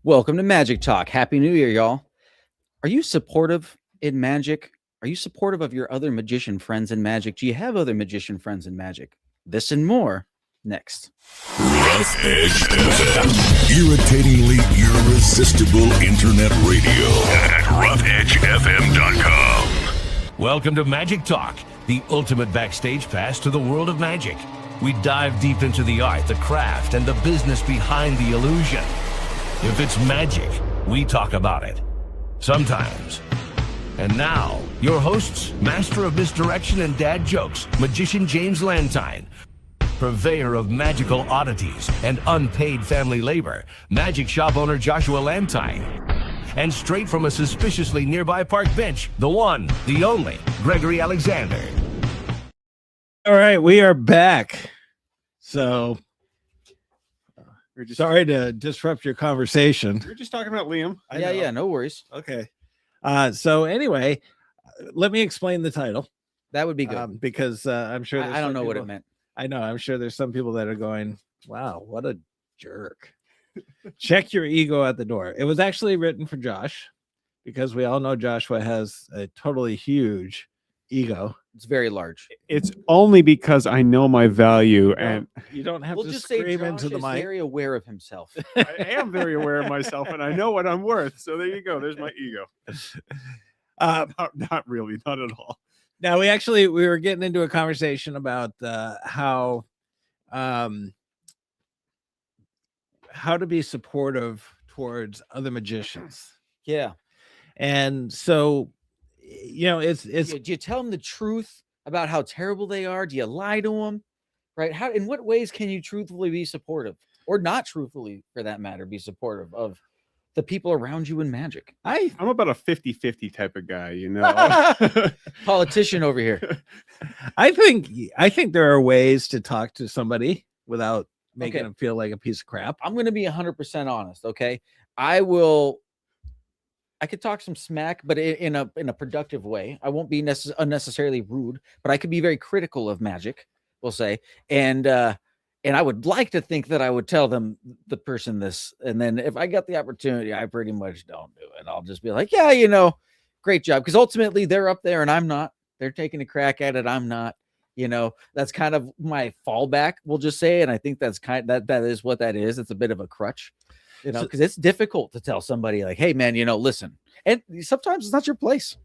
Welcome to Magic Talk. Happy New Year, y'all. Are you supportive in magic? Are you supportive of your other magician friends in magic? Do you have other magician friends in magic? This and more next. Rough Edge FM. Irritatingly irresistible internet radio at roughedgefm.com. Welcome to Magic Talk, the ultimate backstage pass to the world of magic. We dive deep into the art, the craft, and the business behind the illusion. If it's magic, we talk about it. Sometimes. And now, your hosts, master of misdirection and dad jokes, magician James Lantine, purveyor of magical oddities and unpaid family labor, magic shop owner Joshua Lantine, and straight from a suspiciously nearby park bench, the one, the only, Gregory Alexander. All right, we are back. So, sorry to disrupt your conversation. You're just talking about Liam. Yeah, no worries. Okay. So anyway, let me explain the title. That would be good. Because I'm sure I don't know what it meant. I know. I'm sure there's some people that are going, wow, what a jerk. Check your ego at the door. It was actually written for Josh because we all know Joshua has a totally huge ego. It's very large. It's only because I know my value, and You don't have We'll to just say scream Josh into the is mic. very aware of himself. I am very aware of myself, and I know what I'm worth. So there you go. There's my ego. Not really, not at all. Now we were getting into a conversation about how to be supportive towards other magicians. Yeah. And so, it's Do you tell them the truth about how terrible they are? Do you lie to them? Right? How? In what ways can you truthfully be supportive, or not truthfully, for that matter, be supportive of the people around you in magic? I'm about a 50-50 type of guy, you know. Politician over here. I think there are ways to talk to somebody without making them feel like a piece of crap. I'm going to be 100% honest. Okay. I could talk some smack, but in a productive way. I won't be unnecessarily rude, but I could be very critical of magic, we'll say. And I would like to think that I would tell them, the person, this. And then if I get the opportunity, I pretty much don't do it. I'll just be like, yeah, great job. Because ultimately they're up there and I'm not. They're taking a crack at it. I'm not. That's kind of my fallback, we'll just say. And I think that's that is what that is. It's a bit of a crutch. Because it's difficult to tell somebody like, hey, man, listen. And sometimes it's not your place.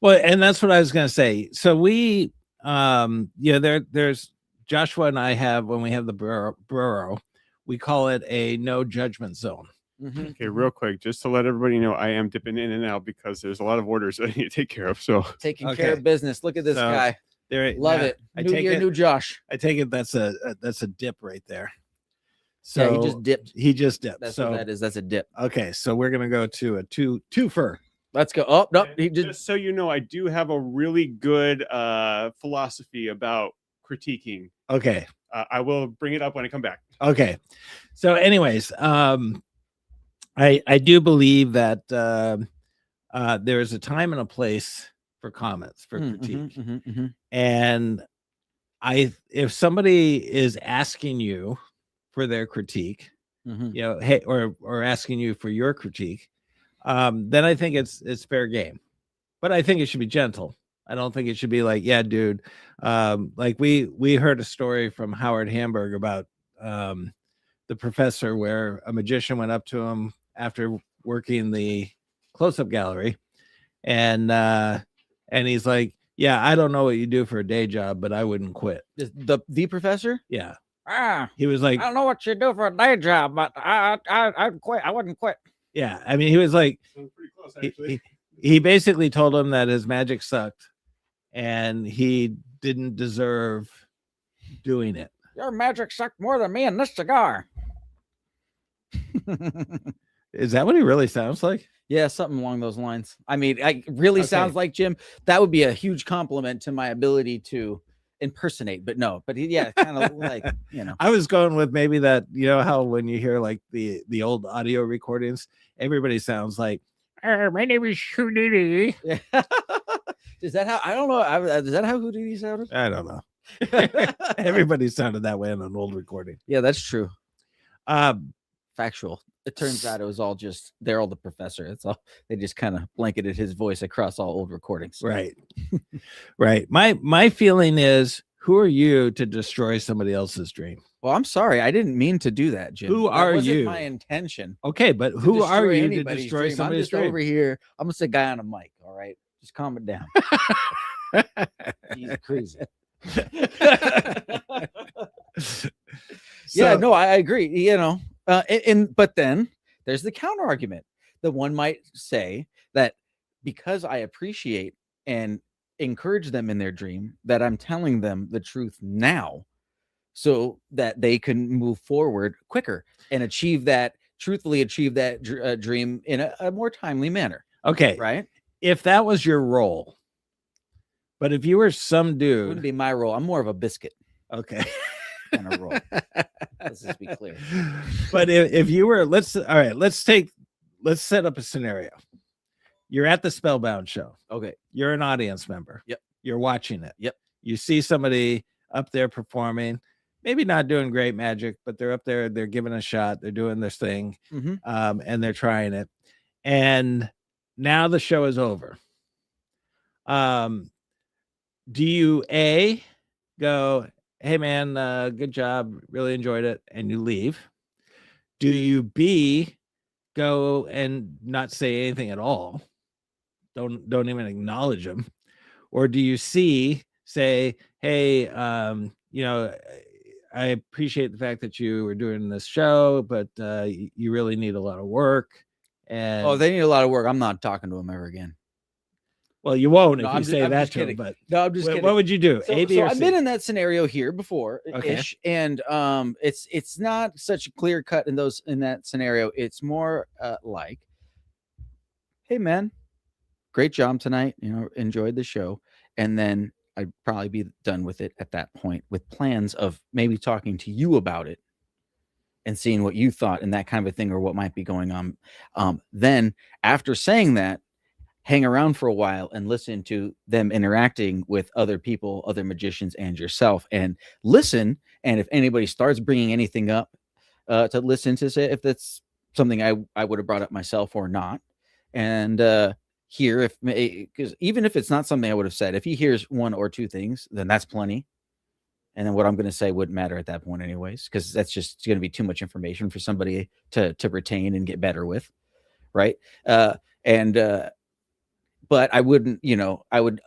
Well, and that's what I was going to say. So we, there's Joshua and I have, when we have the burrow, we call it a no judgment zone. Mm-hmm. Okay, real quick, just to let everybody know, I am dipping in and out because there's a lot of orders I need to take care of. So taking care of business. Look at this guy. Love it. New year, new Josh. I take it that's a dip right there. So he just dipped. That's what that is. That's a dip. Okay, so we're gonna go to a twofer. Let's go. Oh no, he did. Just so you know, I do have a really good philosophy about critiquing. Okay, I will bring it up when I come back. Okay, so anyways, I do believe that there is a time and a place for comments, for critique, and if somebody is asking you for their critique, hey, or asking you for your critique, then I think it's fair game. But I think it should be gentle. I don't think it should be like, yeah, dude. Like we heard a story from Howard Hamburg about the professor where a magician went up to him after working the close-up gallery, and he's like, yeah, I don't know what you do for a day job, but I wouldn't quit. The professor? Yeah. He was like, I don't know what you do for a day job, but I'd quit. I wouldn't quit. Yeah, I mean, he was like, Pretty close, actually. He basically told him that his magic sucked, and he didn't deserve doing it. Your magic sucked more than me and this cigar. Is that what he really sounds like? Yeah, something along those lines. I mean, it really sounds like Jim. That would be a huge compliment to my ability to impersonate, but no, but kind of like, I was going with maybe that, how when you hear like the old audio recordings, everybody sounds like, my name is Houdini. Is that how, I don't know, is that how Houdini sounded? I don't know. Everybody sounded that way on an old recording. Yeah, that's true. factual. It turns out it was all just Daryl the professor. It's all they just kind of blanketed his voice across all old recordings. Right. Right. My feeling is, who are you to destroy somebody else's dream? Well, I'm sorry, I didn't mean to do that, Jim. Who That are wasn't you? My intention. Okay, but to who are destroy you to anybody's destroy dream. I'm somebody's just dream? over here. I'm just a guy on a mic. All right, just calm it down. He's crazy. Yeah, no, I agree. You know, but then there's the counter argument that one might say that because I appreciate and encourage them in their dream, that I'm telling them the truth now, so that they can move forward quicker and truthfully achieve that dream in a more timely manner. Okay, Right? if that was your role, but if you were some It dude, wouldn't be my role. I'm more of a biscuit okay, kind of role. Let's just be clear. But if you were, let's set up a scenario. You're at the Spellbound show. Okay. You're an audience member. Yep. You're watching it. Yep. You see somebody up there performing, maybe not doing great magic, but they're up there, they're giving a shot, they're doing this thing, and they're trying it. And now the show is over. Do you go, hey man, good job, really enjoyed it, and you leave? Do you go and not say anything at all? Don't even acknowledge them? Or do you say, hey, I appreciate the fact that you were doing this show, but you really need a lot of work. And They need a lot of work. I'm not talking to them ever again. well, you won't No, if I'm you just- say I'm that just to them, kidding. but No, I'm just kidding. what would you do? So, A, B, so or I've C? been in that scenario here before, Okay. ish, and it's not such a clear cut in that scenario. It's more like, hey man, great job tonight. You know, enjoyed the show, and then I'd probably be done with it at that point, with plans of maybe talking to you about it and seeing what you thought and that kind of a thing, or what might be going on. Then after saying that, hang around for a while and listen to them interacting with other people, other magicians, and yourself, and listen. And if anybody starts bringing anything up, to listen to, say if that's something I would have brought up myself or not. And hear because even if it's not something I would have said, if he hears one or two things, then that's plenty. And then what I'm going to say wouldn't matter at that point anyways, because that's just going to be too much information for somebody to retain and get better with. Right. But I wouldn't, I would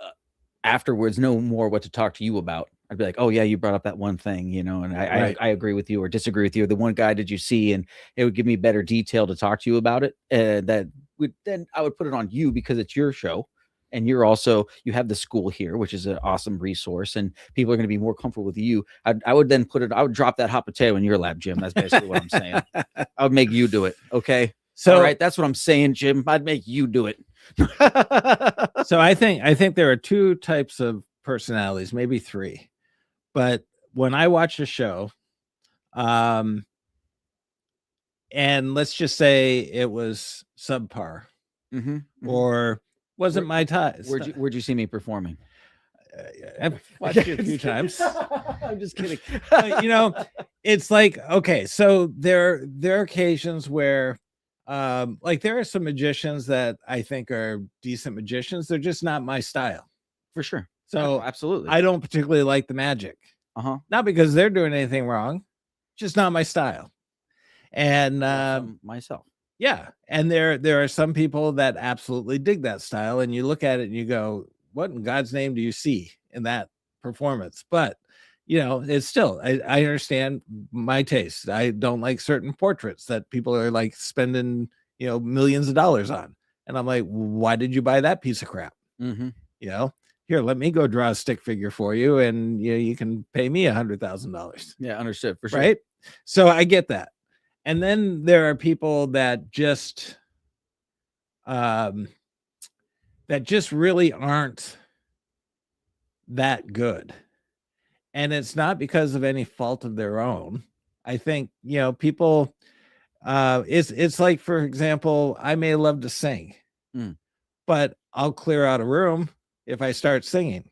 afterwards know more what to talk to you about. I'd be like, oh yeah, you brought up that one thing, and Right. I agree with you or disagree with you. The one guy did you see? And it would give me better detail to talk to you about it. Then I would put it on you because it's your show. And you have the school here, which is an awesome resource, and people are going to be more comfortable with you. I would drop that hot potato in your lap, Jim. That's basically what I'm saying. I would make you do it. Okay. So all right, that's what I'm saying, Jim. I'd make you do it. So I think there are two types of personalities, maybe three. But when I watch a show, and let's just say it was subpar or wasn't my time. Where'd you see me performing? I've watched you a few times. I'm just kidding. It's like, okay, so there are occasions where like there are some magicians that I think are decent magicians. They're just not my style. For sure. So absolutely. I don't particularly like the magic. Not because they're doing anything wrong, just not my style. And myself. Yeah. And there are some people that absolutely dig that style. And you look at it and you go, what in God's name do you see in that performance? But it's still, I understand my taste. I don't like certain portraits that people are like spending, millions of dollars on. And I'm like, why did you buy that piece of crap? Here, let me go draw a stick figure for you, and you can pay me $100,000. Yeah, understood, for sure. Right. So I get that. And then there are people that just really aren't that good. And it's not because of any fault of their own. I think, people, it's like, for example, I may love to sing, but I'll clear out a room if I start singing.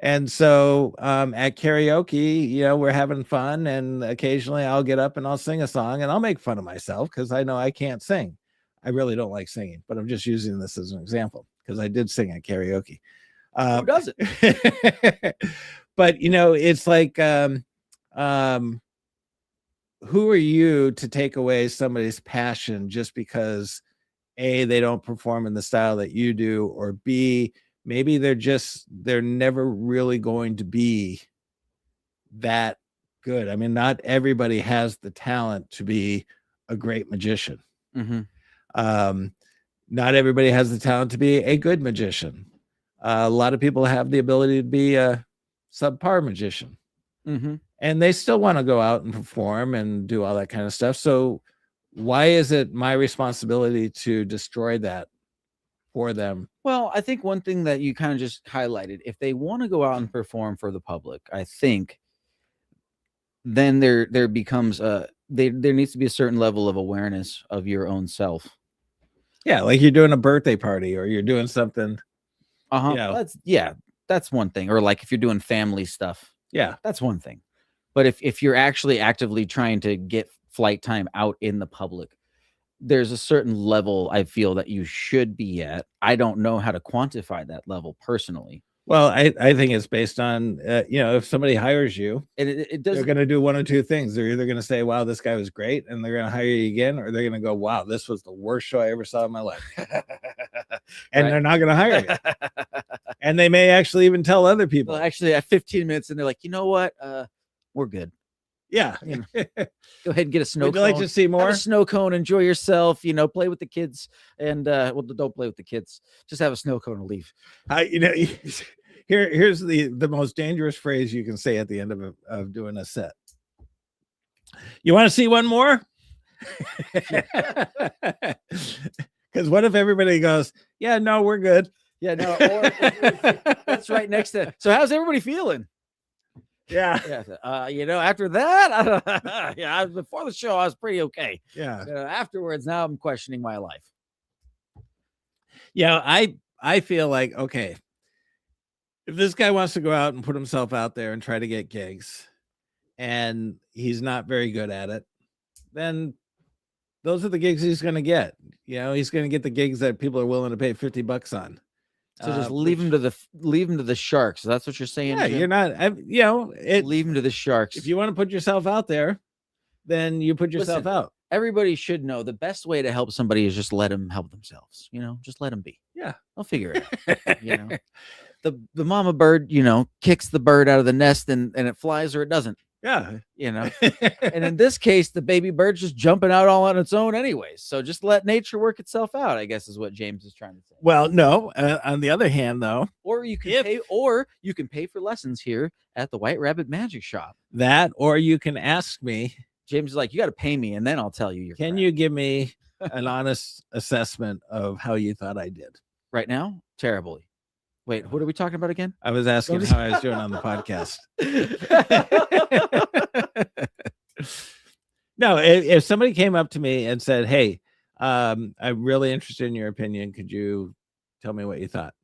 And so at karaoke, we're having fun, and occasionally I'll get up and I'll sing a song, and I'll make fun of myself because I know I can't sing. I really don't like singing, but I'm just using this as an example because I did sing at karaoke. Who doesn't? But it's like, who are you to take away somebody's passion just because A, they don't perform in the style that you do, or B, maybe they're never really going to be that good. I mean, not everybody has the talent to be a great magician. Not everybody has the talent to be a good magician. A lot of people have the ability to be a subpar magician, and they still want to go out and perform and do all that kind of stuff. So why is it my responsibility to destroy that for them? Well, I think one thing that you kind of just highlighted, if they want to go out and perform for the public, I think then there becomes there needs to be a certain level of awareness of your own self. Yeah, like you're doing a birthday party or you're doing something. That's one thing. Or like if you're doing family stuff, that's one thing. But if you're actually actively trying to get flight time out in the public, there's a certain level I feel that you should be at. I don't know how to quantify that level personally. Well, I think it's based on, if somebody hires you, And it does. they're going to do one or two things. They're either going to say, wow, this guy was great, and they're going to hire you again, or they're going to go, wow, this was the worst show I ever saw in my life. And Right. they're not going to hire you. And they may actually even tell other people. Well, actually, at 15 minutes, and they're like, you know what? We're good. Yeah. You know, go ahead and get a snow Would you cone. like to see Have more? a snow cone, enjoy yourself, play with the kids, and well, don't play with the kids. Just have a snow cone and leave. Here's the most dangerous phrase you can say at the end of doing a set. You want to see one more? Because what if everybody goes, yeah, no, we're good. Yeah, no, or that's right next to. So how's everybody feeling? Yeah. Yeah, after that, yeah, before the show, I was pretty okay. Yeah. Afterwards, now I'm questioning my life. Yeah, I feel like, okay, if this guy wants to go out and put himself out there and try to get gigs, and he's not very good at it, then those are the gigs he's going to get. He's going to get the gigs that people are willing to pay $50 on. So just leave him to the sharks. That's what you're saying. Yeah, Jim? you're not. Leave him to the sharks. If you want to put yourself out there, then you put yourself out. Everybody should know the best way to help somebody is just let them help themselves. Just let them be. Yeah, they'll figure it out. The mama bird, kicks the bird out of the nest and it flies or it doesn't. Yeah, And in this case, the baby bird's just jumping out all on its own anyways. So just let nature work itself out, I guess is what James is trying to say. Well, no. On the other hand, though, or you can pay for lessons here at the White Rabbit Magic Shop. That, or you can ask me. James is like, you got to pay me, and then I'll tell you. Can you give me an honest assessment of how you thought I did right now? Terribly. Wait, what are we talking about again? I was asking how I was doing on the podcast. No, if somebody came up to me and said, hey, I'm really interested in your opinion, could you tell me what you thought?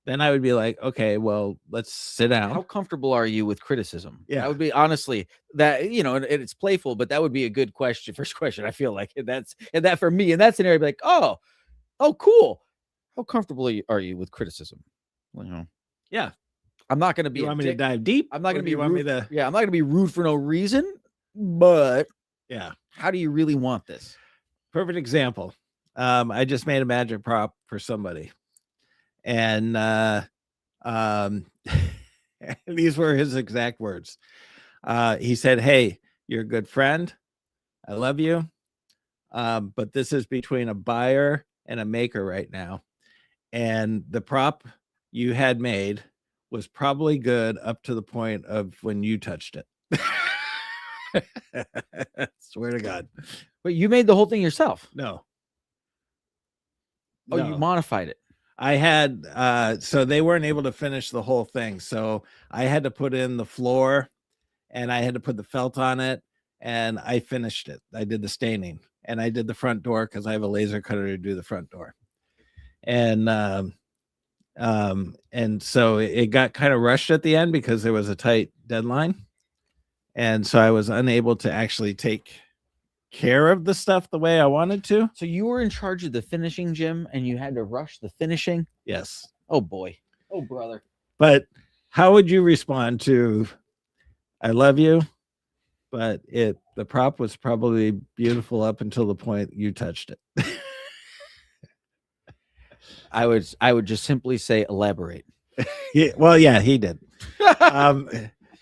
Then I would be like, okay, well, let's sit down. How comfortable are you with criticism? Yeah. That would be, honestly, that, it's playful, but that would be a good question. First question, I feel like that for me in that scenario, be like, oh, cool. How comfortable are you with criticism? Well, yeah. I'm not going to be. You want me to dive deep? I'm not going to be. You want me to? Yeah, I'm not going to be rude for no reason. But yeah, how do you really want this? Perfect example. I just made a magic prop for somebody, and these were his exact words. He said, "Hey, you're a good friend. I love you, but this is between a buyer and a maker right now, and the prop you had made was probably good up to the point of when you touched it." Swear to God. But you made the whole thing yourself? No. Oh, you modified it. I had so they weren't able to finish the whole thing. So I had to put in the floor and I had to put the felt on it, and I finished it. I did the staining, and I did the front door because I have a laser cutter to do the front door. And And so it got kind of rushed at the end because there was a tight deadline. And so I was unable to actually take care of the stuff the way I wanted to. So you were in charge of the finishing, Jim, and you had to rush the finishing. Yes. Oh boy. Oh brother. But how would you respond to I love you, but the prop was probably beautiful up until the point you touched it. I would just simply say elaborate. Yeah, he did.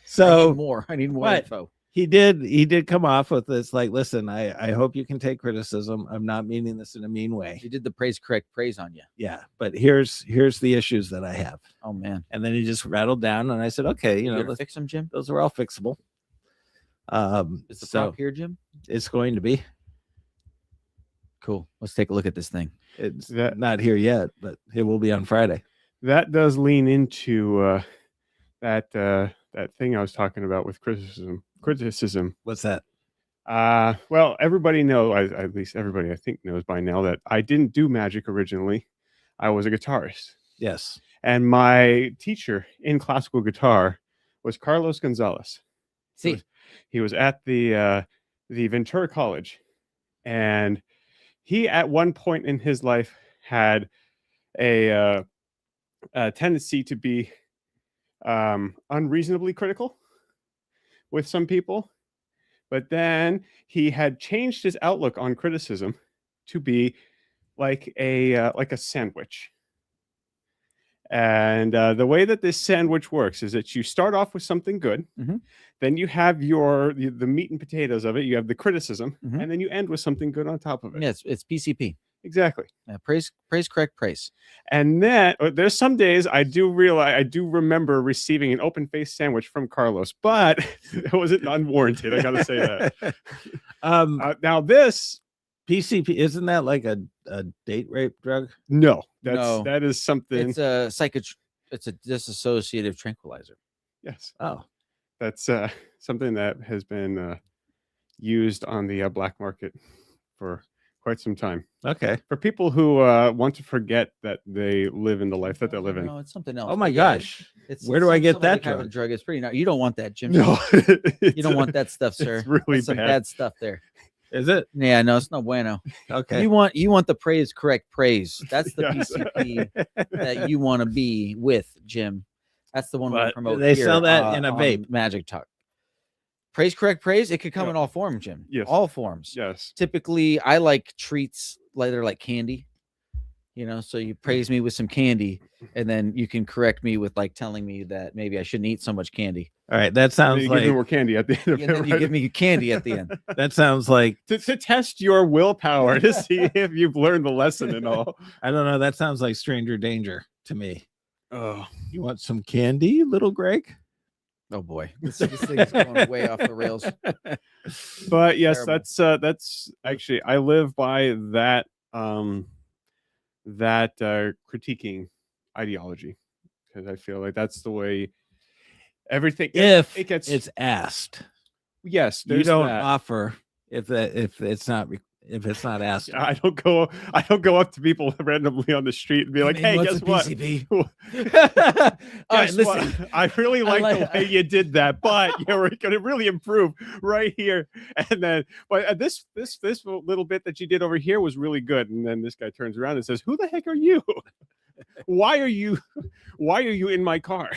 So I need more but- info. he did come off with this like, listen, I hope you can take criticism. I'm not meaning this in a mean way. He did the correct praise on you. Yeah, but here's the issues that I have. Oh man. And then he just rattled down, and I said, okay, You let's gonna fix him, Jim? those are all fixable. Is the So prop here, Jim? it's going to be. Cool. Let's take a look at this thing. It's That- not here yet, but it will be on Friday. That does lean into that thing I was talking about with criticism. What's that? Well, everybody at least everybody I think knows by now that I didn't do magic originally. I was a guitarist. Yes. And my teacher in classical guitar was Carlos Gonzalez. See, He was at the Ventura College, and he at one point in his life had a tendency to be unreasonably critical with some people, but then he had changed his outlook on criticism to be like a sandwich. And the way that this sandwich works is that you start off with something good, Mhm. then you have the meat and potatoes of it, you have the criticism, Mhm. and then you end with something good on top of it. yeah, it's PCP. Exactly. Praise, correct, praise. And then there's some days I do remember receiving an open faced sandwich from Carlos, but it wasn't unwarranted. I gotta say that. Now this, PCP, isn't that like a date rape drug? no, No. that is something. It's a dissociative tranquilizer. Yes, Oh, that's something that has been used on the black market for quite some time. okay. For people who want to forget that they live in the life that they live in. No, it's something else. Oh my But yeah, gosh. it's Where do I get some other that kind of drug? drug? It's pretty. You don't want that, Jim. No, You don't want that stuff, sir. It's really That's some bad. bad stuff there. Is it? Yeah, no, it's no bueno. Okay. You want the praise, correct, praise. That's the Yes. PCP that you want to be with, Jim. That's the one we But promote. they here, sell that in a on vape. Magic Talk. Praise, correct, praise. It could come Yeah. in all forms, Jim. Yes. All forms. Yes. Typically, I like treats they're like candy. So you praise me with some candy, and then you can correct me with like telling me that maybe I shouldn't eat so much candy. All right. That And sounds you give me like more candy at the end of And it, then you right? give me candy at the end. that sounds like to test your willpower to see if you've learned the lesson and all. I don't know. That sounds like stranger danger to me. Oh, You want some candy, little Greg? Oh boy, this thing's going way off the rails. but yes, Terrible. that's actually I live by that critiquing ideology, because I feel like that's the way everything If it gets. it's asked, Yes, you there's don't that. offer if it's not asked. I don't go up to people randomly on the street and be like, "Hey, guess what? All right, Guess what? listen. I really like the like- way you did that, but we're going to really improve right here." And then, but this little bit that you did over here was really good. And then this guy turns around and says, "Who the heck are you? Why are you in my car?"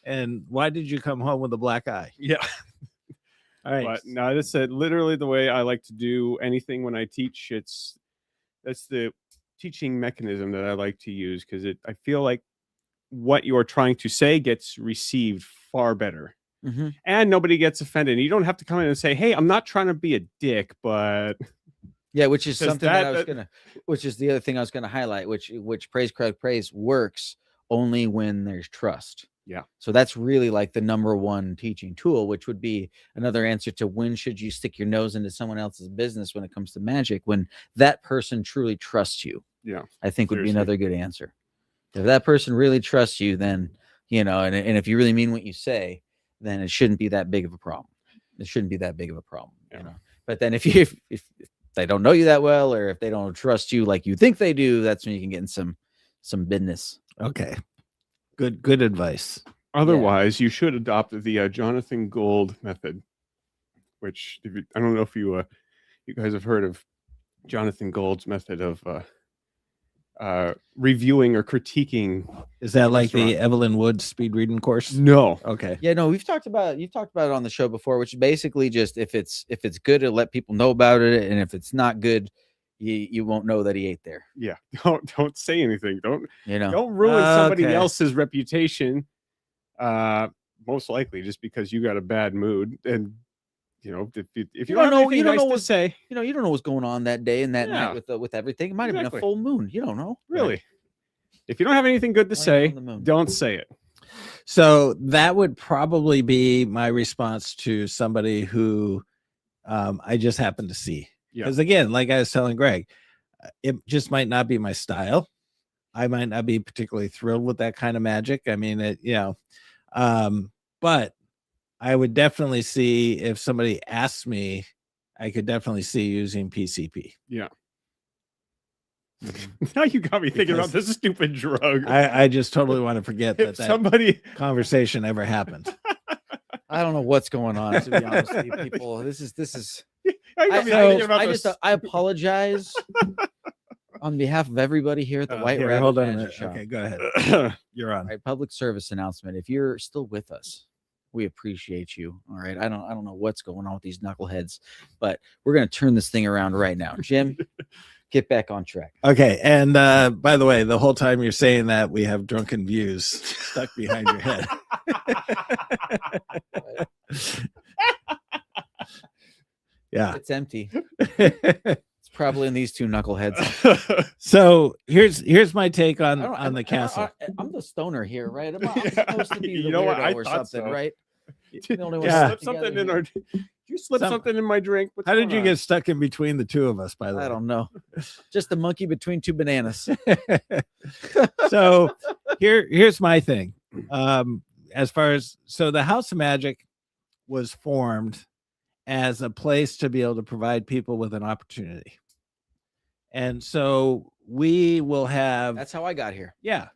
And why did you come home with a black eye? Yeah. All right. But no, that's literally the way I like to do anything when I teach. That's the teaching mechanism that I like to use, because I feel like what you're trying to say gets received far better, Mhm. and nobody gets offended. You don't have to come in and say, "Hey, I'm not trying to be a dick," but Yeah, which is 'Cause something that I was that- gonna, which is the other thing I was gonna highlight, which praise, correct, praise works only when there's trust. Yeah. So that's really like the number one teaching tool, which would be another answer to when should you stick your nose into someone else's business when it comes to magic, when that person truly trusts you. Yeah, I think would be seriously. another good answer. If that person really trusts you, then and if you really mean what you say, then it shouldn't be that big of a problem. It shouldn't be that big of a problem. Yeah. But then if they don't know you that well, or if they don't trust you like you think they do, that's when you can get in some business. Okay. Good advice. Otherwise, you should adopt the Jonathan Gold method, which I don't know if you guys have heard of Jonathan Gold's method of reviewing or critiquing. Is that like the Restaurant. Evelyn Wood speed reading course? No. Okay. Yeah, no, you've talked about it on the show before, which is basically just if it's good, to let people know about it, and if it's not good, you won't know that he ate there. Yeah. Don't say anything. Don't Don't ruin somebody Okay. else's reputation. Most likely just because you got a bad mood, and if you don't know, you don't know what to say. you don't know what's going on that day and that Yeah. night with everything. It might have been Exactly. a full moon. You don't know. Really, if you don't have anything good to Lying say, on the moon. don't say it. So that would probably be my response to somebody who I just happened to see. Yeah. Because again, like I was telling Greg, it just might not be my style. I might not be particularly thrilled with that kind of magic. I mean, but I would definitely see if somebody asked me, I could definitely see using PCP. Yeah. Now you got me thinking about this stupid drug. I just totally want to forget if that somebody conversation ever happened. I don't know what's going on. To be honest with you, people, this is. Now you got me thinking about this. I apologize on behalf of everybody here at the White Here, Rabbit hold on a Magic minute. Shop. Okay, go ahead. You're on. All right, public service announcement. If you're still with us, we appreciate you. All right. I don't know what's going on with these knuckleheads, but we're gonna turn this thing around right now. Jim, get back on track. Okay, and by the way, the whole time you're saying that, we have drunken views stuck behind your head. Yeah. It's empty. It's probably in these two knuckleheads. So here's my take on the I castle. I'm the stoner here, right? I'm Yeah, supposed to be the you know what? weirdo I or thought something, so. right? The only one Yeah. stuck Slip something together in here. our. You slip something in my drink. What's How did going you on? get stuck in between the two of us, by the way? I don't know. Just a monkey between two bananas. So here's my thing. As far as the House of Magic was formed as a place to be able to provide people with an opportunity. And so we will have That's how I got here. yeah.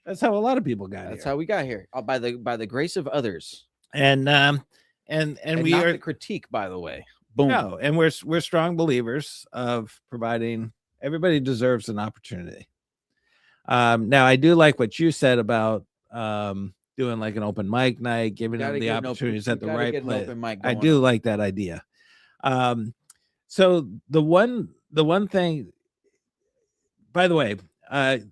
That's how a lot of people got That's here. how we got here. By the grace of others. And And we not are the critique, by the way. Boom. no, and we're strong believers of providing everybody deserves an opportunity. Now I do like what you said about doing like an open mic night, giving them the opportunities at the right place. I do like that idea. So the one thing, by the way,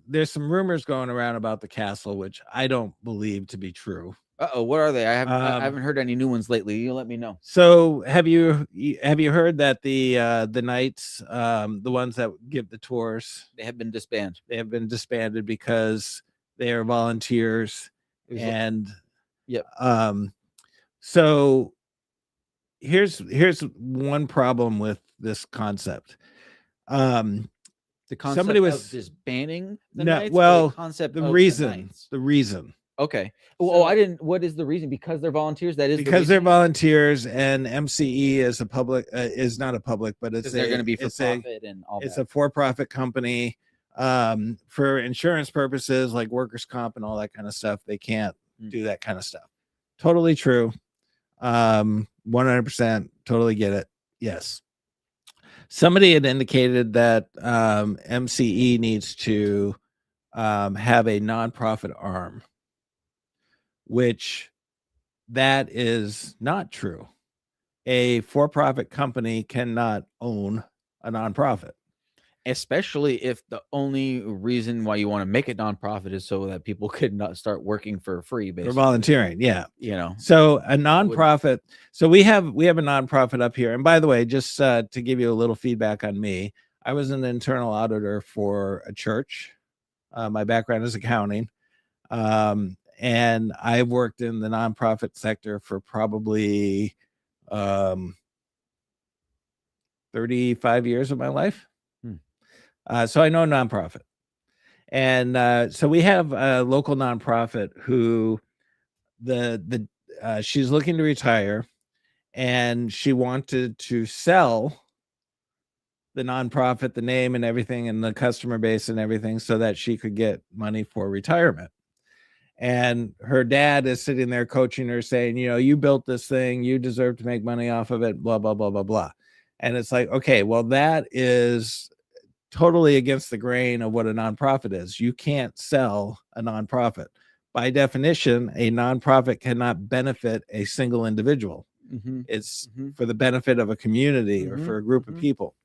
there's some rumors going around about the castle, which I don't believe to be true. Uh-oh, what are they? I haven't heard any new ones lately. You let me know. So have you heard that the knights, the ones that give the tours, They have been disbanded. they have been disbanded because they are volunteers. It was And Yep. So here's one problem with this concept. the concept somebody was- of disbanding the No, Knights, or well, the concept the of reason Knights? Okay. So- I didn't. What is the reason? Because they're volunteers. That is because the they're reason? volunteers, and MCE is a public is not a public, but it's 'Cause they're going to be for it's a profit and all it's that. a for-profit company for insurance purposes, like workers' comp and all that kind of stuff. They can't Mm. do that kind of stuff. Totally true. 100% totally get it. Yes. Somebody had indicated that MCE needs to have a nonprofit arm, which that is not true. A for-profit company cannot own a nonprofit. Especially if the only reason why you want to make it nonprofit is so that people could not start working for free, For basically. volunteering. Yeah. You know, So a nonprofit. So we have a nonprofit up here. And by the way, just to give you a little feedback on me, I was an internal auditor for a church. My background is accounting. And I've worked in the nonprofit sector for probably 35 years of my life. So I know nonprofit. And so we have a local nonprofit who she's looking to retire, and she wanted to sell the nonprofit, the name and everything, and the customer base and everything, so that she could get money for retirement. And her dad is sitting there coaching her, saying, you built this thing, you deserve to make money off of it, blah, blah, blah, blah, blah. And it's like, okay, well, that is totally against the grain of what a nonprofit is. You can't sell a nonprofit. By definition, a nonprofit cannot benefit a single individual. It's for the benefit of a community or for a group of people.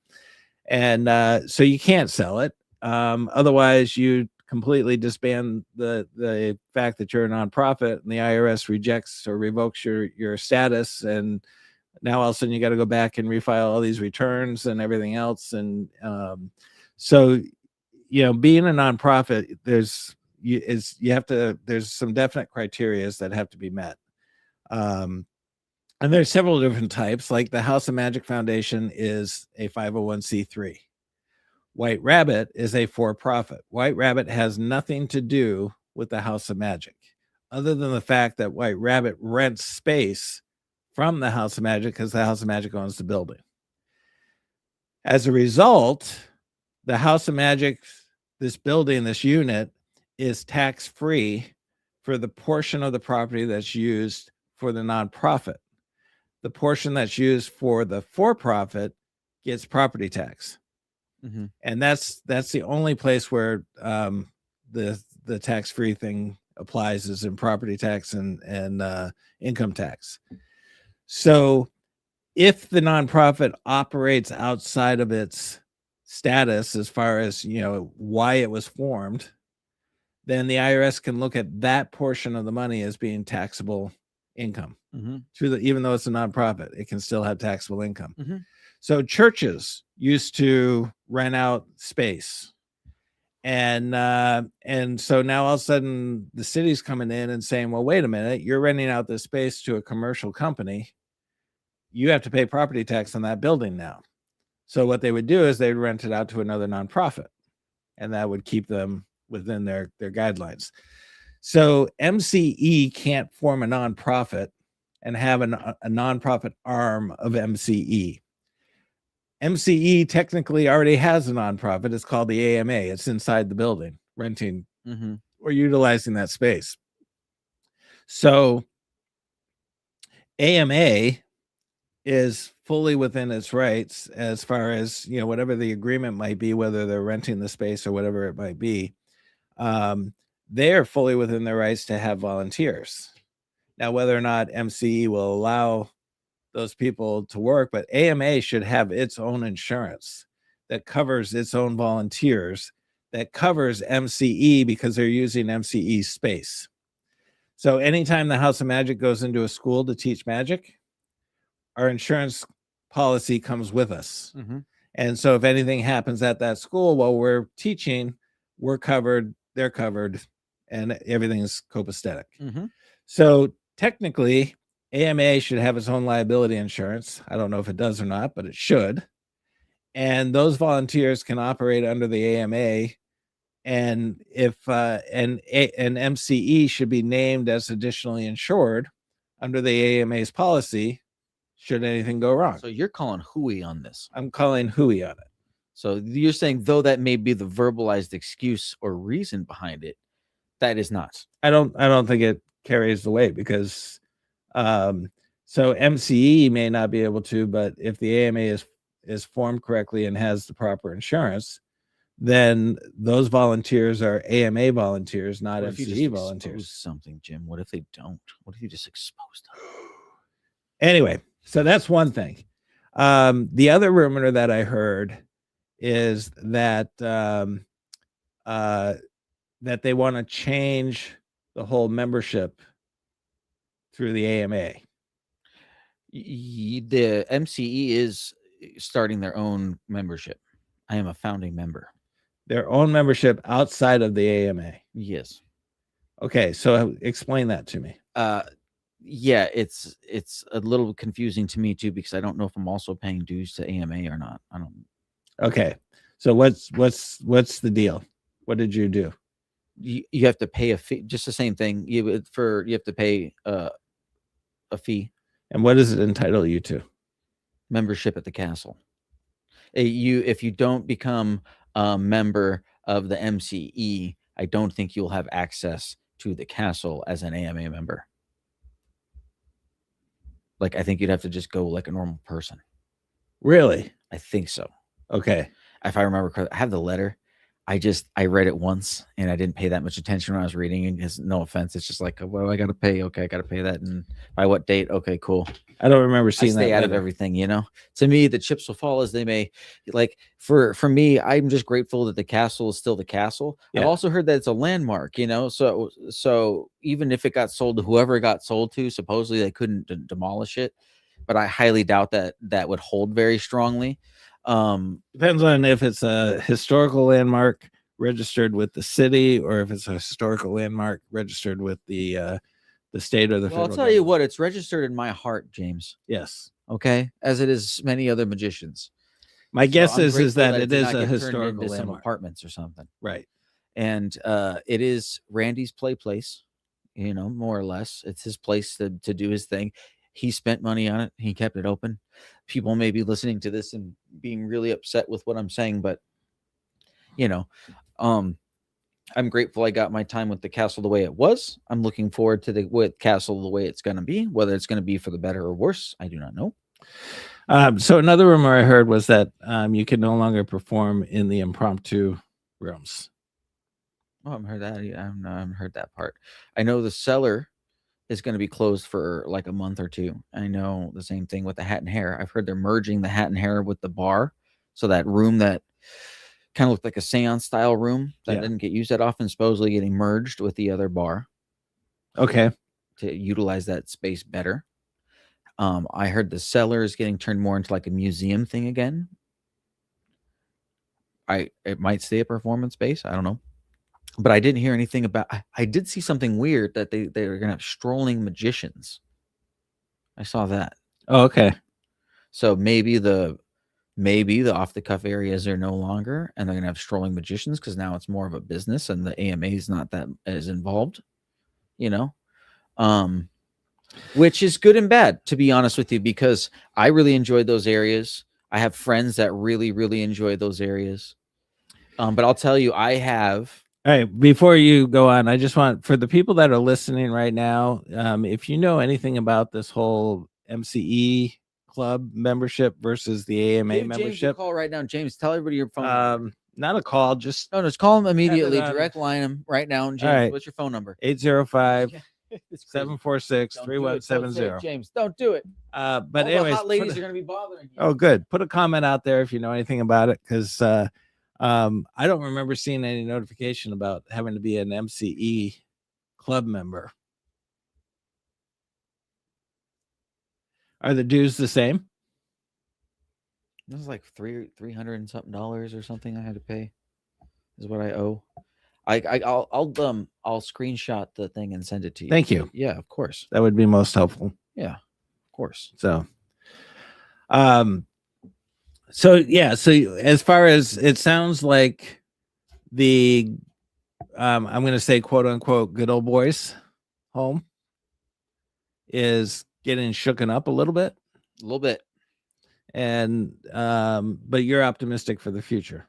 And so you can't sell it. Otherwise, you completely disband the fact that you're a nonprofit, and the IRS rejects or revokes your status. And now all of a sudden you got to go back and refile all these returns and everything else. And so, being a nonprofit, there's some definite criteria that have to be met. And there's several different types, like the House of Magic Foundation is a 501c3. White Rabbit is a for-profit. White Rabbit has nothing to do with the House of Magic, other than the fact that White Rabbit rents space from the House of Magic because the House of Magic owns the building. As a result, the House of Magic, this building, this unit, is tax-free for the portion of the property that's used for the nonprofit. The portion that's used for the for-profit gets property tax. And that's the only place where the tax-free thing applies, is in property tax and income tax. So if the nonprofit operates outside of its status, as far as why it was formed, then the IRS can look at that portion of the money as being taxable income. Even though it's a nonprofit, it can still have taxable income. So churches used to rent out space, and so now all of a sudden the city's coming in and saying, well, wait a minute, you're renting out this space to a commercial company, you have to pay property tax on that building now. So what they would do is they'd rent it out to another nonprofit, and that would keep them within their guidelines. So MCE can't form a nonprofit and have a nonprofit arm of MCE. MCE technically already has a nonprofit. It's called the AMA. It's inside the building, renting or utilizing that space. So AMA is fully within its rights as far as, whatever the agreement might be, whether they're renting the space or whatever it might be. They're fully within their rights to have volunteers. Now, whether or not MCE will allow those people to work, but AMA should have its own insurance that covers its own volunteers, that covers MCE, because they're using MCE space. So anytime the House of Magic goes into a school to teach magic, our insurance policy comes with us. And so if anything happens at that school while we're teaching, we're covered, they're covered, and everything's copacetic. So technically, AMA should have its own liability insurance. I don't know if it does or not, but it should. And those volunteers can operate under the AMA. And if an MCE should be named as additionally insured under the AMA's policy, should anything go wrong. So you're calling hooey on this. I'm calling hooey on it. So you're saying, though that may be the verbalized excuse or reason behind it, that is not. I don't think it carries the weight, because so MCE may not be able to, but if the AMA is formed correctly and has the proper insurance, then those volunteers are AMA volunteers, not MCE volunteers. Something, Jim. What if they don't? What if you just expose them? Anyway, so that's one thing. The other rumor that I heard is that that they want to change the whole membership through the AMA. The MCE is starting their own membership. I am a founding member. Their own membership outside of the AMA. Yes. Okay, so explain that to me. Yeah, it's a little confusing to me too, because I don't know if I'm also paying dues to AMA or not. I don't. Okay, so what's the deal? What did you do? You have to pay a fee, just the same thing. You have to pay a fee. And what does it entitle you to? Membership at the castle. If you don't become a member of the MCE, I don't think you'll have access to the castle as an AMA member. Like, I think you'd have to just go like a normal person. Really? I think so. Okay. If I remember correctly, I have the letter. I read it once and I didn't pay that much attention when I was reading it. Because no offense, it's just like, well, I gotta pay. Okay, I gotta pay that, and by what date? Okay, cool. I don't remember I seeing stay that out of later. everything, you know. To me, the chips will fall as they may. Like for me, I'm just grateful that the castle is still the castle. Yeah. I've also heard that it's a landmark, you know. So even if it got sold to whoever it got sold to, supposedly they couldn't demolish it. But I highly doubt that that would hold very strongly. Depends on if it's a historical landmark registered with the city or if it's a historical landmark registered with the state or the Well, I'll federal tell you government. what, it's registered in my heart, James. Yes. Okay, as it is many other magicians. My guess I'm is grateful that it it did is not a get turned historical into some landmark. apartments or something. Right. And it is Randy's place, you know, more or less. It's his place to do his thing. He spent money on it. He kept it open. People may be listening to this and being really upset with what I'm saying, but you know, I'm grateful I got my time with the castle the way it was. I'm looking forward to the castle the way it's going to be. Whether it's going to be for the better or worse, I do not know. So another rumor I heard was that you can no longer perform in the impromptu rooms. Oh, I haven't heard that. I haven't heard that part. I know the cellar is going to be closed for like a month or two. I know the same thing with the Hat and Hair. I've heard they're merging the Hat and Hair with the bar. So that room that kind of looked like a seance style room that Yeah. didn't get used that often, supposedly getting merged with the other bar Okay. to utilize that space better. I heard the cellar is getting turned more into like a museum thing again. It might stay a performance space. I don't know. But I didn't hear anything about. I did see something weird that they were gonna have strolling magicians. I saw that. Oh, okay. So maybe the off the cuff areas are no longer, and they're gonna have strolling magicians because now it's more of a business, and the AMA is not that as involved. You know, which is good and bad, to be honest with you, because I really enjoyed those areas. I have friends that really, really enjoy those areas. But I'll tell you, I have. All right, before you go on, I just want for the people that are listening right now, if you know anything about this whole MCE club membership versus the AMA Give James a membership, call right now, James. Tell everybody your phone number. not a call, just No, just call him immediately. on. Direct line him right now. And James, right. what's your phone number? 805 It's crazy. 746 Don't do it. Don't say it, 3170. James, don't do it. But All the anyways, hot ladies are going to be bothering you. oh, good. Put a comment out there if you know anything about it, because I don't remember seeing any notification about having to be an MCE club member. Are the dues the same? This is like $300 and something or something I had to pay. Is what I owe. I'll screenshot the thing and send it to you. Thank you. Yeah, of course. That would be most helpful. Yeah, of course. So, so as far as it sounds like the, I'm going to say quote unquote good old boys home is getting shooken up a little bit, and but you're optimistic for the future.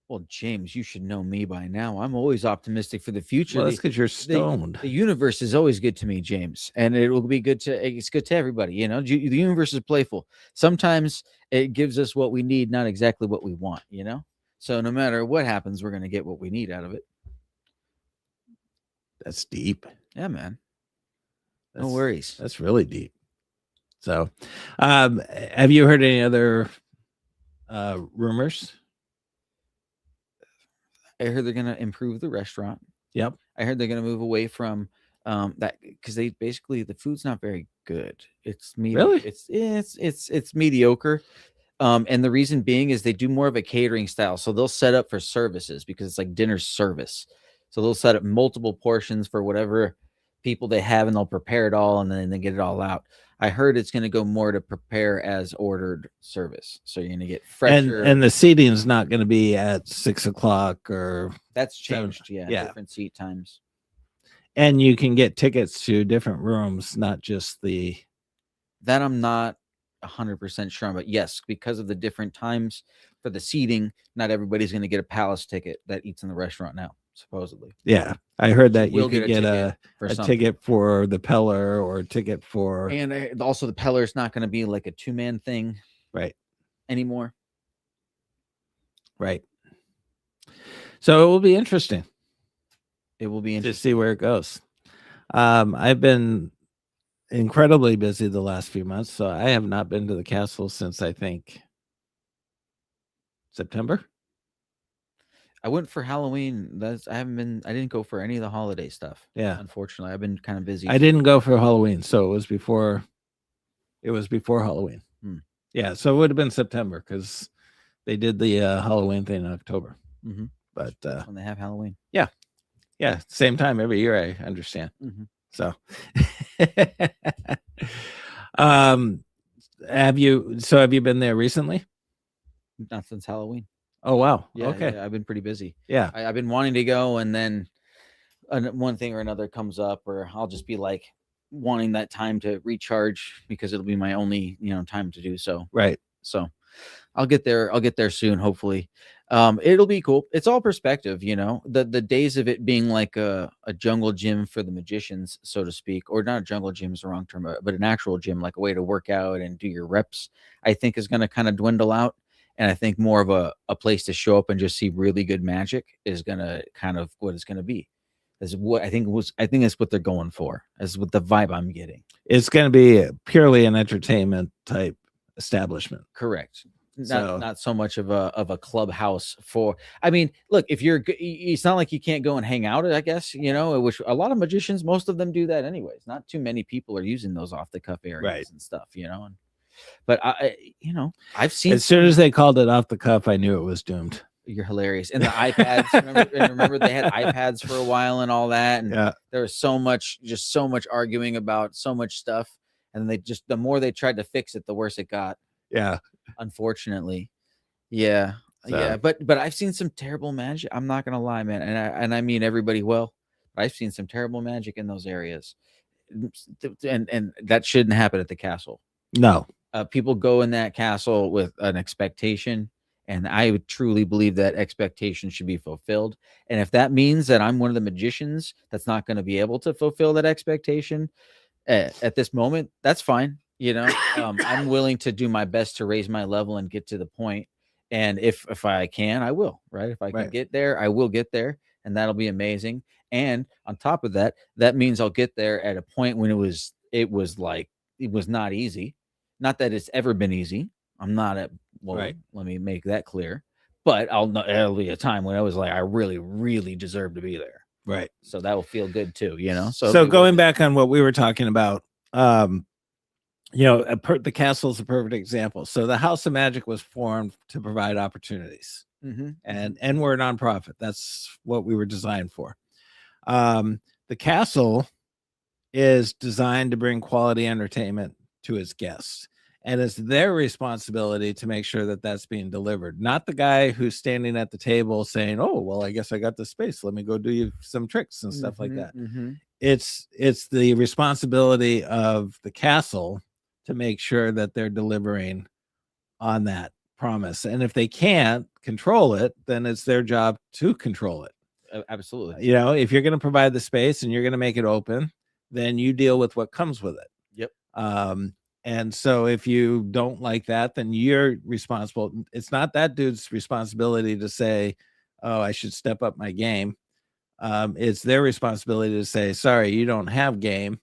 Well, James, you should know me by now. I'm always optimistic for the future. Well, that's because you're stoned. The universe is always good to me, James, and it will be good to. It's good to everybody. You know, the universe is playful. Sometimes it gives us what we need, not exactly what we want. You know, so no matter what happens, we're gonna get what we need out of it. That's deep. Yeah, man. No worries. That's really deep. So, have you heard any other rumors? I heard they're gonna improve the restaurant. Yep. I heard they're gonna move away from that because they basically the food's not very good. It's Really? It's mediocre. And the reason being is they do more of a catering style. So they'll set up for services because it's like dinner service. So they'll set up multiple portions for whatever people they have, and they'll prepare it all and then they get it all out. I heard it's going to go more to prepare as ordered service. So you're going to get fresher. And the seating is not going to be at 6 o'clock or that's 7. changed. Yeah. Different seat times. And you can get tickets to different rooms, not just the. That I'm not 100% sure on, but yes, because of the different times for the seating, not everybody's going to get a palace ticket that eats in the restaurant now, supposedly. Yeah, I heard So that you we'll could get a get ticket for a something. ticket for the Peller or a ticket for And also the Peller's not going to be like a 2-man thing right, anymore. right. So it will be interesting It will be to interesting. see where it goes. I've been incredibly busy the last few months, so I have not been to the castle since I think September. I went for Halloween. I didn't go for any of the holiday stuff. Yeah. Unfortunately, I've been kind of busy. I didn't go for Halloween, so it was before Halloween. Hmm. Yeah, so it would have been September because they did the Halloween thing in October. Mhm. But when they have Halloween. yeah, same time every year. I understand. Mhm. So, have you been there recently? Not since Halloween. Oh wow. Yeah, Okay. yeah, I've been pretty busy. Yeah. I've been wanting to go, and then one thing or another comes up, or I'll just be like wanting that time to recharge because it'll be my only time to do so. Right. So I'll get there. I'll get there soon, hopefully. It'll be cool. It's all perspective, the days of it being like a jungle gym for the magicians, so to speak, or not a jungle gym is the wrong term, but an actual gym, like a way to work out and do your reps, I think is going to kind of dwindle out. And I think more of a place to show up and just see really good magic is going to kind of what it's going to be. Is what I think that's what they're going for. Is what the vibe I'm getting. It's going to be purely an entertainment type establishment. Correct. Not so much of a clubhouse for. I mean, look, if it's not like you can't go and hang out, I guess, which a lot of magicians, most of them do that anyways. Not too many people are using those off the cuff areas and stuff, but I've seen, as soon as they called it off the cuff, I knew it was doomed. You're hilarious. And the iPads, remember they had iPads for a while and all that. And there was so much arguing about so much stuff. And the more they tried to fix it, the worse it got. Yeah. Unfortunately. Yeah. So. Yeah. But I've seen some terrible magic. I'm not going to lie, man. And I mean everybody well. I've seen some terrible magic in those areas. And that shouldn't happen at the castle. No. People go in that castle with an expectation, and I would truly believe that expectation should be fulfilled. And if that means that I'm one of the magicians that's not going to be able to fulfill that expectation at this moment, that's fine. I'm willing to do my best to raise my level and get to the point. And if I can, I will, right? If I can get there, I will get there, and that'll be amazing. And on top of that, that means I'll get there at a point when it was not easy. Not that it's ever been easy. I'm not let me make that clear. But it'll be a time when I was like, I really, really deserve to be there. Right. So that will feel good too, So going back on what we were talking about, the castle is a perfect example. So the House of Magic was formed to provide opportunities, and we're a nonprofit. That's what we were designed for. The castle is designed to bring quality entertainment to its guests, and it's their responsibility to make sure that that's being delivered, not the guy who's standing at the table saying, oh, well, I guess I got the space, let me go do you some tricks and stuff like that. It's the responsibility of the castle to make sure that they're delivering on that promise, and if they can't control it, then it's their job to control it. Absolutely. If you're going to provide the space and you're going to make it open, then you deal with what comes with it. Yep. And so if you don't like that, then you're responsible. It's not that dude's responsibility to say, oh, I should step up my game. It's their responsibility to say, sorry, you don't have game.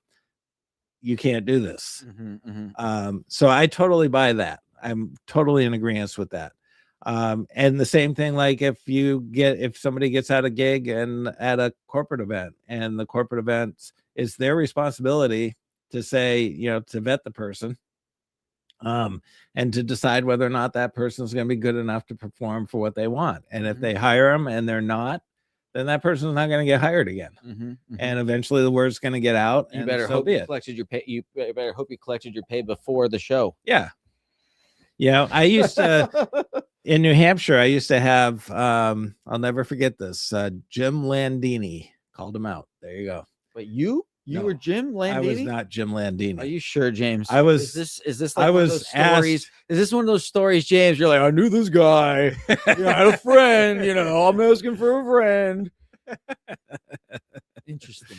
You can't do this. So I totally buy that. I'm totally in agreement with that. And the same thing, like if somebody gets out a gig and at a corporate event, and the corporate event is their responsibility to say, to vet the person, and to decide whether or not that person is going to be good enough to perform for what they want. And if they hire them and they're not, then that person's not going to get hired again. And eventually the word's going to get out. You better hope you collected your pay. You better hope you collected your pay before the show. Yeah. I used to, in New Hampshire, I used to have, I'll never forget this, Jim Landini called him out. There you go. But you You No, were Jim Landini? I was not Jim Landini. Are you sure, James? I was- Is this like I one of was those stories? asked- Is this one of those stories, James? You're like, I knew this guy. I had a friend. I'm asking for a friend. Interesting.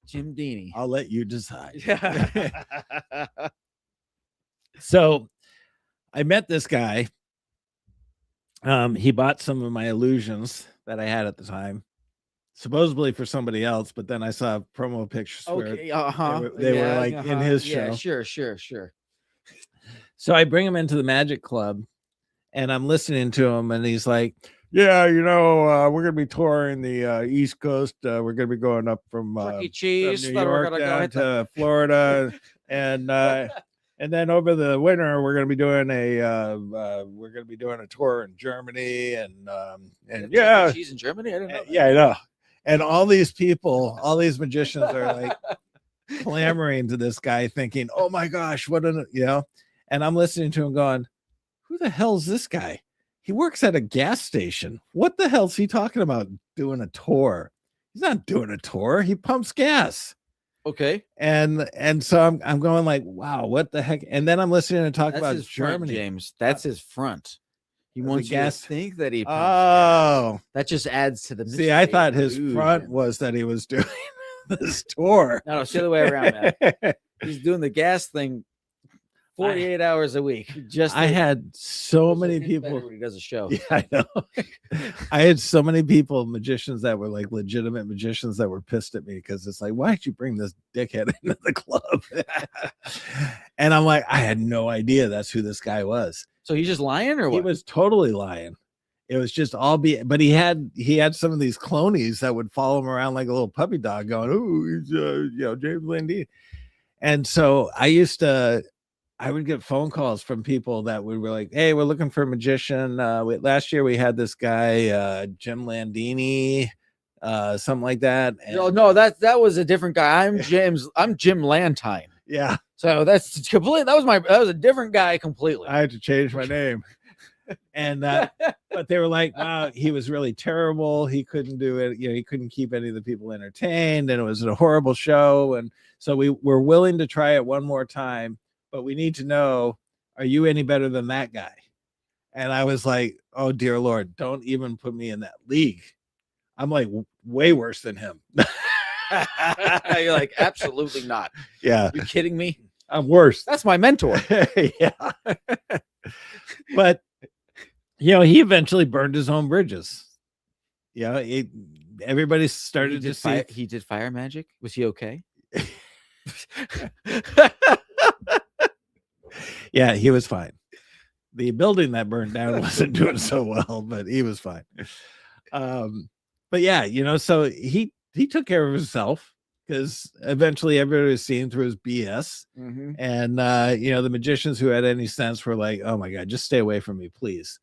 Jim Deany. I'll let you decide. Yeah. So I met this guy. He bought some of my illusions that I had at the time, supposedly for somebody else, but then I saw promo pictures where Okay. Uh-huh. they were, like, in his Yeah, show. Sure. So I bring him into the Magic Club and I'm listening to him and he's like, yeah, we're gonna be touring the East Coast. We're gonna be going up from Chuck E. from Cheese. New thought we were York gonna go down hit the- to Florida, and then over the winter we're gonna be doing a tour in Germany and Chuck E. yeah, Cheese in Germany. I didn't know. yeah, I know. And all these people, all these magicians are like clamoring to this guy, thinking, "Oh my gosh, what an And I'm listening to him going, "Who the hell's this guy? He works at a gas station. What the hell's he talking about doing a tour? He's not doing a tour. He pumps gas." Okay. And so I'm going like, "Wow, what the heck?" And then I'm listening to talk That's about his front, Germany. James. That's his front. He The wants gas- you to think that he pumps Oh, gas. That just adds to the see, I mystery thought and his illusion. front was that he was doing this tour. No, it's the other way around, man. He's doing the gas thing 48 hours a week. Just I to- had so just to many hit better people. when he does a show. Yeah, I know. I had so many people, magicians that were like legitimate magicians that were pissed at me because it's like, why'd you bring this dickhead into the club? And I'm like, I had no idea that's who this guy was. So he's just lying, or He what? was totally lying. It was just all but he had some of these clonies that would follow him around like a little puppy dog, going, "Oh, he's James Landini." And so I would get phone calls from people that would be like, "Hey, we're looking for a magician. Last year we had this guy, Jim Landini, something like that." And, No, that was a different guy. I'm Jim Lantine. yeah, So that's complete. That was a different guy completely. I had to change my name. And but they were like, "Wow, he was really terrible. He couldn't do it. He couldn't keep any of the people entertained, and it was a horrible show." And so we were willing to try it one more time, but we need to know, are you any better than that guy? And I was like, "Oh dear Lord, don't even put me in that league. I'm like way worse than him." You're like, absolutely not. Yeah, You kidding me? I'm worse. That's my mentor. Yeah. But he eventually burned his own bridges. Everybody started to see. He did fire magic. Was he okay? Yeah, he was fine. The building that burned down wasn't doing so well, but he was fine. But yeah, so he took care of himself because eventually everybody was seeing through his BS. Mm-hmm. And the magicians who had any sense were like, "Oh my God, just stay away from me, please."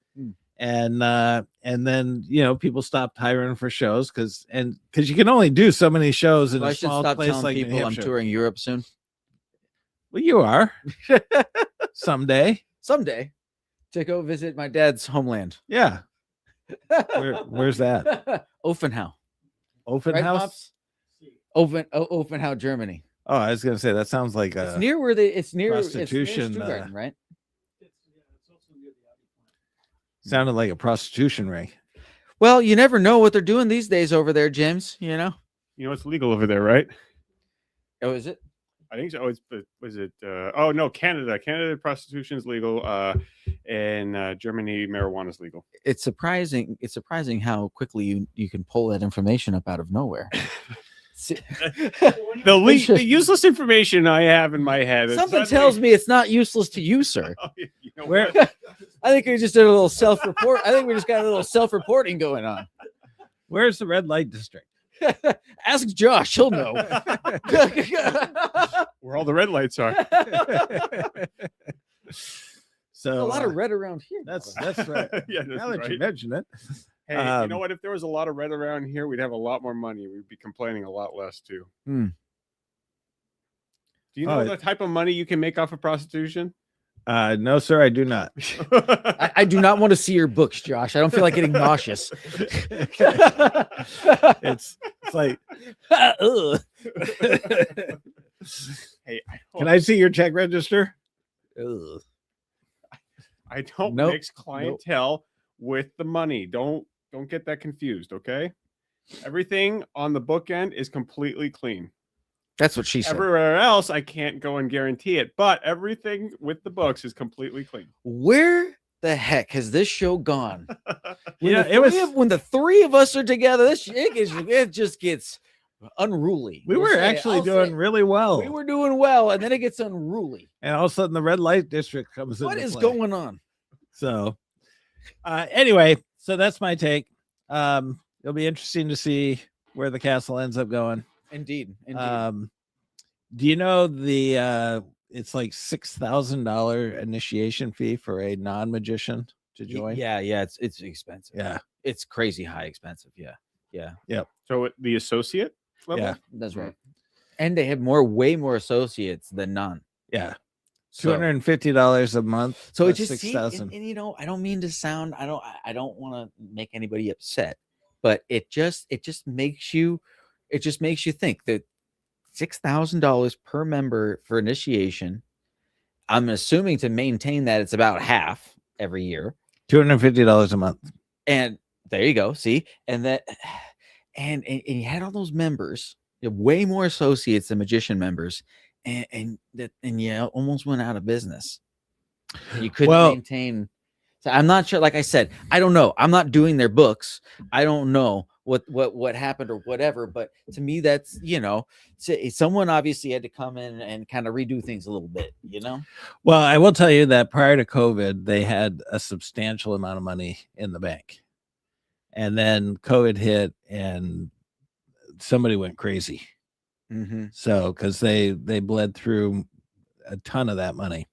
And then people stopped hiring for shows because you can only do so many shows in I a should small stop place telling like New people I'm Hampshire. touring Europe soon. Well, you are someday. Someday to go visit my dad's homeland. Yeah. Where's that? Offenhau. Open Right, house? Pops? Offenhau, Germany. Oh, I was gonna say that sounds like It's near where it's near prostitution, Stuttgart, right? sounded like a prostitution ring. Well, you never know what they're doing these days over there, James. It's legal over there, right? Oh, is it? I think so. Was it? Oh no, Canada. Canada prostitution is legal. And Germany marijuana is legal. It's surprising. It's surprising how quickly you can pull that information up out of nowhere. The useless information I have in my head. Something tells me it's not useless to you, sir. Where I think we just did a little self-report. I think we just got a little self-reporting going on. where's the red light district? Ask Josh; he'll know. Where all the red lights are. So a lot of red around here. that's right. Yeah, Now that's that you right. mention it. Hey, you know Um, what? If there was a lot of red around here, we'd have a lot more money. We'd be complaining a lot less too. Hmm. Do you know Oh, the type of money you can make off of prostitution? No, sir, I do not. I do not want to see your books, Josh. I don't feel like getting nauseous. It's like, ugh. Hey, Can I see your check register? Ugh. I don't Nope. mix clientele with the money. Don't get that confused, okay? Everything on the bookend is completely clean. That's what she said. Everywhere else, I can't go and guarantee it, but everything with the books is completely clean. Where the heck has this show gone? Yeah, When the three of us are together, it just gets unruly. We We'll were say- actually I'll doing say really well. we were doing well, and then it gets unruly. And all of a sudden the red light district comes in. What is going on? So anyway, so that's my take. It'll be interesting to see where the castle ends up going. Indeed. Do you know the it's like $6,000 initiation fee for a non-magician to join? Yeah, it's expensive. Yeah. It's crazy high expensive. Yeah. So the associate level? Yeah. That's right. And they have way more associates than none. Yeah. So- $250 a month. So it plus just 6,000. and I don't mean to sound I don't want to make anybody upset, but it just makes you think that $6,000 per member for initiation. I'm assuming to maintain that it's about half every year. $250 a month. And there you go. See, and that and you had all those members, you have way more associates than magician members, and you almost went out of business. And you couldn't maintain. So I'm not sure. Like I said, I don't know. I'm not doing their books. I don't know what happened or whatever. But to me, that's someone obviously had to come in and kind of redo things a little bit. Well, I will tell you that prior to COVID, they had a substantial amount of money in the bank. And then COVID hit and somebody went crazy. Mm-hmm. So, because they bled through a ton of that money.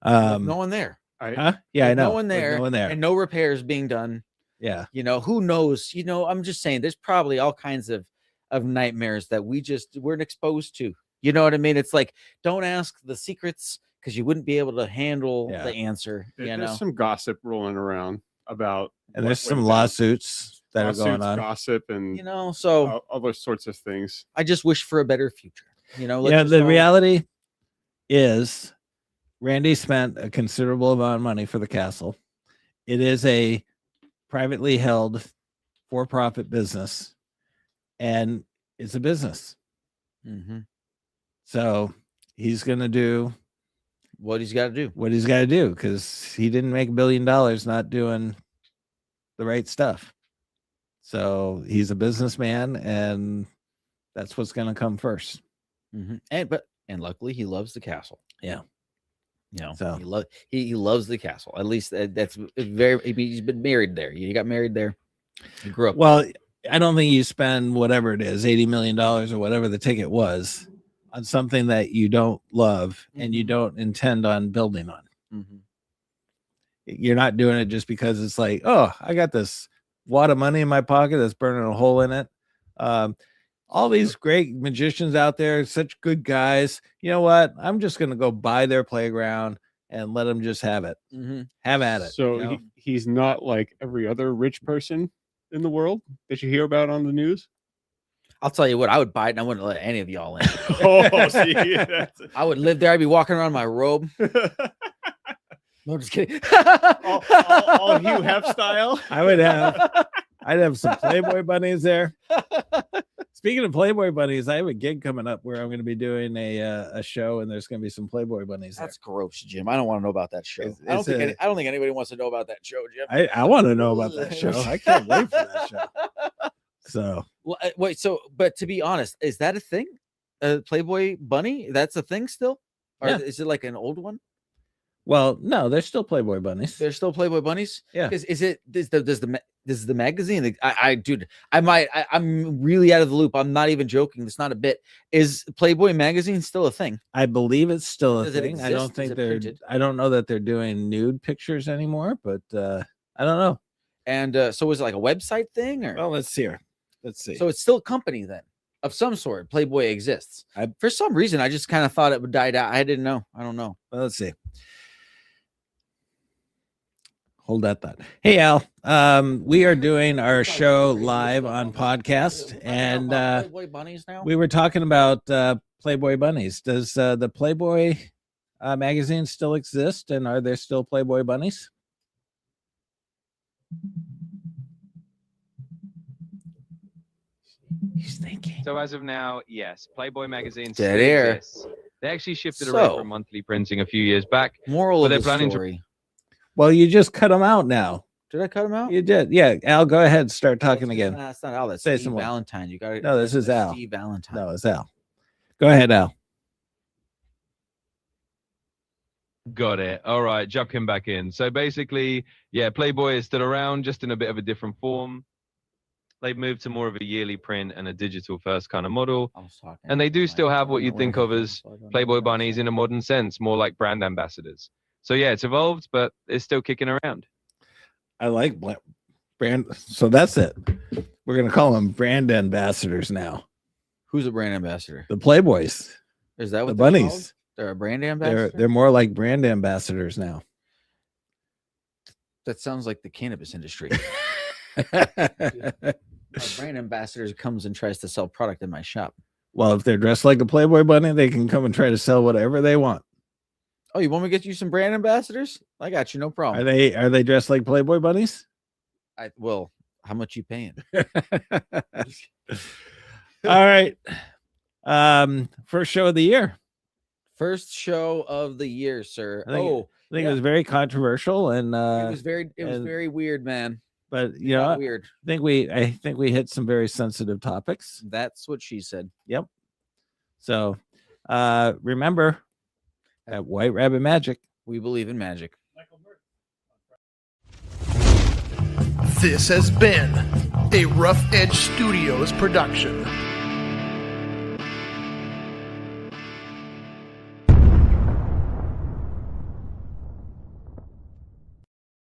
No one there. Huh? Yeah, I With know. No one With there. No one there. And no repairs being done. Yeah. Who knows? I'm just saying there's probably all kinds of nightmares that we just weren't exposed to. You know what I mean? It's like, don't ask the secrets because you wouldn't be able to handle the answer. There's some gossip rolling around about, And there's what some went down. lawsuits that are going on. Gossip and so other sorts of things. I just wish for a better future. The reality is Randy spent a considerable amount of money for the castle. It is a privately held for-profit business, and it's a business. Mm-hmm. So he's going to do what he's got to do. What he's got to do, because he didn't make $1 billion not doing the right stuff. So he's a businessman, and that's what's going to come first. Mm-hmm. And luckily he loves the castle. Yeah. So he loves the castle. At least that's very. He's been married there. He got married there. He grew up. Well, I don't think you spend whatever it is, $80 million or whatever the ticket was, on something that you don't love and you don't intend on building on. Mm-hmm. You're not doing it just because it's like, oh, I got this wad of money in my pocket that's burning a hole in it. All these great magicians out there, such good guys. You know what? I'm just going to go buy their playground and let them just have it. Mm-hmm. Have at it. So he's not like every other rich person in the world that you hear about on the news. I'll tell you what, I would buy it and I wouldn't let any of y'all in. See, I would live there. I'd be walking around in my robe. No, I'm just kidding. all Hugh Hef style. I'd have some Playboy bunnies there. Speaking of Playboy bunnies, I have a gig coming up where I'm going to be doing a show, and there's going to be some Playboy bunnies there. That's gross, Jim. I don't want to know about that show. I don't think anybody wants to know about that show, Jim. I want to know about that show. I can't wait for that show. So, well, wait. So, but to be honest, is that a thing? Playboy bunny? That's a thing still? Or is it like an old one? Well, no, they're still Playboy bunnies. They're still Playboy bunnies. Yeah. Is the magazine? I'm really out of the loop. I'm not even joking. It's not a bit. Is Playboy magazine still a thing? I believe it's still a Does it thing. I don't exist? think Is it they're. printed? I don't know that they're doing nude pictures anymore, but I don't know. And so is it like a website thing, or? Well, let's see here. Let's see. So it's still a company then of some sort. Playboy exists. For some reason, I just kind of thought it would die out. I didn't know. I don't know. Well, let's see. hold that thought. Hey, Al. We are doing our show live on podcast, and Playboy bunnies now. we were talking about Playboy bunnies. Does the Playboy magazine still exist, and are there still Playboy bunnies? He's thinking. So as of now, yes, Playboy magazine Dead still air. exists. They actually shifted away So- from monthly printing a few years back. Moral But of they're the planning to- story. Well, you just cut them out now. Did I cut him out? You did. Yeah, Al, go ahead. Start talking again. Nah, it's not Al. That's Say Steve some more. Valentine. You got it. No, this is Al. Steve Valentine. No, it's Al. Go ahead, Al. Got it. All right, jumping back in. So basically, yeah, Playboy is still around, just in a bit of a different form. They've moved to more of a yearly print and a digital first kind of model. I was talking And they do about still my- have what you'd think of as Playboy bunnies in a modern sense, more like brand ambassadors. So yeah, it's evolved, but it's still kicking around. I like brand. So that's it. We're gonna call them brand ambassadors now. Who's a brand ambassador? The Playboys, Is that the what they're called? bunnies. They're a brand They're ambassador. more like brand ambassadors now. That sounds like the cannabis industry. A brand ambassador comes and tries to sell product in my shop. Well, if they're dressed like a Playboy bunny, they can come and try to sell whatever they want. Oh, you want me to get you some brand ambassadors? I got you, no Are problem. they dressed like Playboy bunnies? Well, how much you paying? All right. First show of the year. First show of the year, sir. I think- Oh, I think Yeah. it was very controversial, and it was very and- very weird, man. but It you know, got weird. I think we hit some very sensitive topics. That's what she said. So remember at White Rabbit Magic. We believe in magic. This has been a Rough Edge Studios production.